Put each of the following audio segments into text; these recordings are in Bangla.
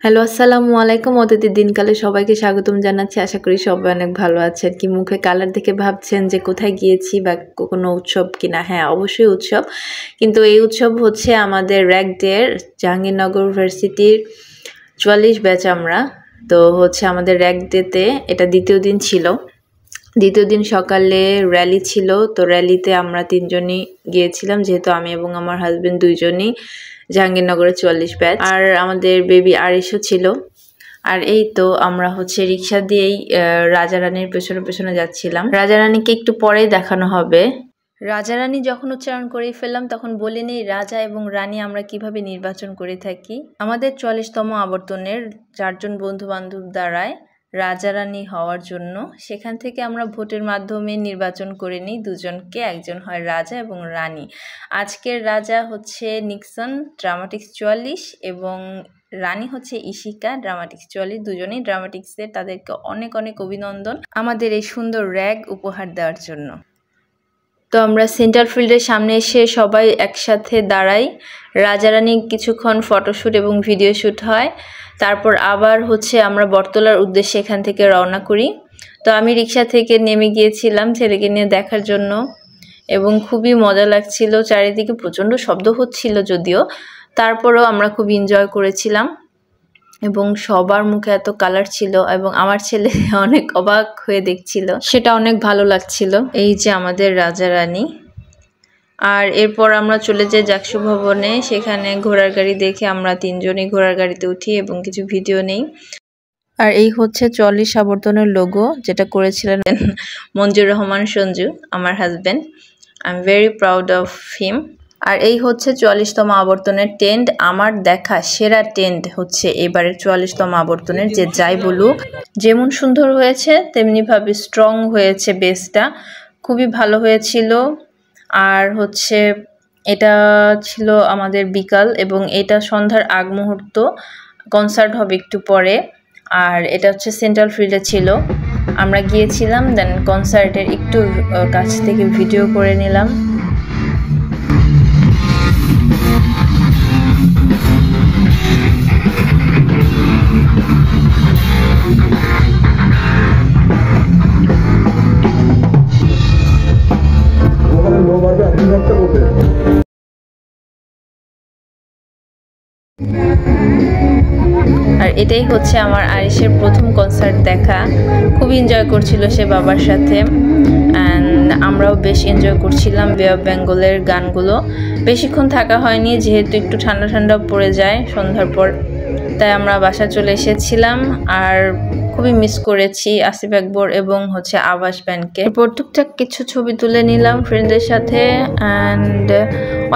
হ্যালো, আসসালামু আলাইকুম। অতিথির দিনকালে সবাইকে স্বাগতম জানাচ্ছি। আশা করি সবাই অনেক ভালো আছেন। কি মুখে কালার দেখে ভাবছেন যে কোথায় গিয়েছি বা কোনো উৎসব কিনা? হ্যাঁ, অবশ্যই উৎসব। কিন্তু এই উৎসব হচ্ছে আমাদের র্যাগ ডের জাহাঙ্গীরনগর ভার্সিটির ৪৪ ব্যাচ আমরা। তো হচ্ছে আমাদের র্যাগ ডেতে এটা দ্বিতীয় দিন ছিল। দ্বিতীয় দিন সকালে র্যালি ছিল। তো র্যালিতে আমরা ৩ জনই গিয়েছিলাম, যেহেতু আমি এবং আমার হাজবেন্ড ২ জনই জাহাঙ্গীরনগরের ৪৪ ব্যাচ। আর আমাদের বেবি আরিশও ছিল। আর এই তো আমরা হচ্ছে রিক্সা দিয়েই রাজারানীর পেছনে পেছনে যাচ্ছিলাম। রাজারানীকে একটু পরেই দেখানো হবে। রাজারানী যখন উচ্চারণ করে ফেললাম তখন বলে নেই রাজা এবং রানী আমরা কিভাবে নির্বাচন করে থাকি। আমাদের ৪৪তম আবর্তনের ৪ জন বন্ধু বান্ধব দ্বারায় রাজারানী হওয়ার জন্য সেখান থেকে আমরা ভোটের মাধ্যমে নির্বাচন করে নিই দুজনকে। একজন হয় রাজা এবং রানী। আজকের রাজা হচ্ছে নিক্সন ড্রামাটিক্স ৪৪ এবং রানী হচ্ছে ইশিকা ড্রামাটিক্স ৪৪। দুজনেই ড্রামাটিক্সে। তাদেরকে অনেক অনেক অভিনন্দন আমাদের এই সুন্দর র্যাগ উপহার দেওয়ার জন্য। তো আমরা সেন্ট্রাল ফিল্ডের সামনে এসে সবাই একসাথে দাঁড়াই। রাজারানী কিছুক্ষণ ফটোশ্যুট এবং ভিডিও শ্যুট হয়। তারপর আবার হচ্ছে আমরা বটতলার উদ্দেশ্যে এখান থেকে রওনা করি। তো আমি রিক্সা থেকে নেমে গিয়েছিলাম ছেলেকে নিয়ে দেখার জন্য এবং খুবই মজা লাগছিল। চারিদিকে প্রচণ্ড শব্দ হচ্ছিল যদিও, তারপরেও আমরা খুব এনজয় করেছিলাম এবং সবার মুখে এত কালার ছিল এবং আমার ছেলে অনেক অবাক হয়ে দেখছিল, সেটা অনেক ভালো লাগছিল। এই যে আমাদের রাজারানী। আর এরপর আমরা চলে যাই জাকসু ভবনে। সেখানে ঘোড়ার গাড়ি দেখে আমরা ৩ জনই ঘোড়ার গাড়িতে উঠি এবং কিছু ভিডিও নেই। আর এই হচ্ছে ৪৪ আবর্তনের লোগো, যেটা করেছিলেন মঞ্জুর রহমান সঞ্জু, আমার husband. I am very proud of him. আর এই হচ্ছে ৪৪তম আবর্তনের টেন্ট। আমার দেখা সেরা টেন্ট হচ্ছে এবারের ৪৪তম আবর্তনের। যে যাই বলুক, যেমন সুন্দর হয়েছে তেমনিভাবে স্ট্রং হয়েছে বেসটা, খুবই ভালো হয়েছিল। আর হচ্ছে এটা ছিল আমাদের বিকাল এবং এটা সন্ধ্যার আগ মুহূর্ত। কনসার্ট হবে একটু পরে। আর এটা হচ্ছে সেন্ট্রাল ফিল্ডে ছিল, আমরা গিয়েছিলাম। দেন কনসার্টের একটু কাছ থেকে ভিডিও করে নিলাম। আর এটাই হচ্ছে আমার আরিশের প্রথম কনসার্ট দেখা। খুব এনজয় করছিল সে বাবার সাথে। অ্যান্ড আমরাও বেশ এনজয় করছিলাম বে অফ বেঙ্গলের গানগুলো। বেশিক্ষণ থাকা হয়নি যেহেতু একটু ঠান্ডা ঠান্ডা পড়ে যায় সন্ধ্যার পর, তাই আমরা বাসা চলে এসেছিলাম। আর খুবই মিস করেছি আসিফ আকবর এবং হচ্ছে আভাস ব্যান্ডকে। এরপর টুকটাক কিছু ছবি তুলে নিলাম ফ্রেন্ডদের সাথে। অ্যান্ড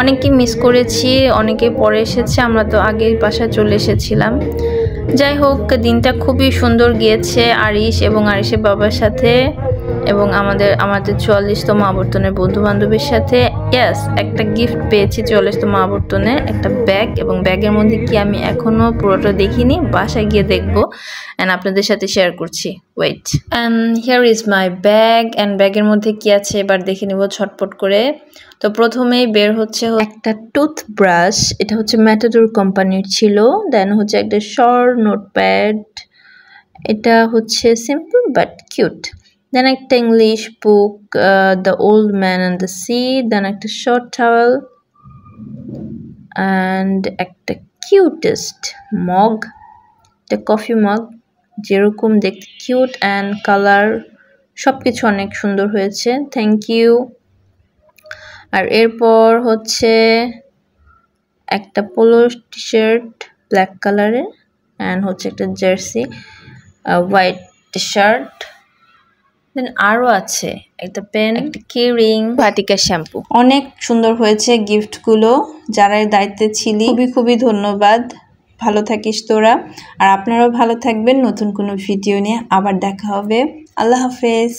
অনেকেই মিস করেছি, অনেকে পরে এসেছে, আমরা তো আগেই বাসা চলে এসেছিলাম। যাই হোক, দিনটা খুবই সুন্দর গিয়েছে আরিশ এবং আরিশের বাবার সাথে এবং আমাদের ৪৪তম আবর্তনের বন্ধু বান্ধবের সাথে। ইয়াস, একটা গিফট পেয়েছি ৪৪তম আবর্তনে, একটা ব্যাগ। এবং ব্যাগের মধ্যে কি আমি এখনো পুরোটা দেখিনি, বাসায় গিয়ে দেখবো অ্যান্ড আপনাদের সাথে শেয়ার করছি। Wait, and here is my bag. And ব্যাগের মধ্যে কি আছে এবার দেখে নিব ছটপট করে। তো প্রথমেই বের হচ্ছে একটা টুথব্রাশ, এটা হচ্ছে ম্যাটাডোর কোম্পানির ছিল। দেন হচ্ছে একটা শর্ট নোটপ্যাড, এটা হচ্ছে সিম্পল বাট কিউট। দেন একটা English book, the old man and the sea. Then একটা শর্ট টাওয়েল অ্যান্ড একটা কিউটেস্ট মগ, একটা কফি মগ, যেরকম দেখতে কিউট অ্যান্ড কালার সব কিছু অনেক সুন্দর হয়েছে। Thank you. আর এরপর হচ্ছে একটা পোলো টি শার্ট ব্ল্যাক কালারের অ্যান্ড হচ্ছে একটা জার্সি হোয়াইট শার্ট। দেন আরও আছে একটা পেন, একটা কিরিং, ভাটিকা শ্যাম্পু। অনেক সুন্দর হয়েছে গিফটগুলো। যারা দায়িত্বে ছিলি খুবই খুবই ধন্যবাদ। ভালো থাকিস তোরা, আর আপনারাও ভালো থাকবেন। নতুন কোনো ভিডিও নিয়ে আবার দেখা হবে। আল্লাহ হাফেজ।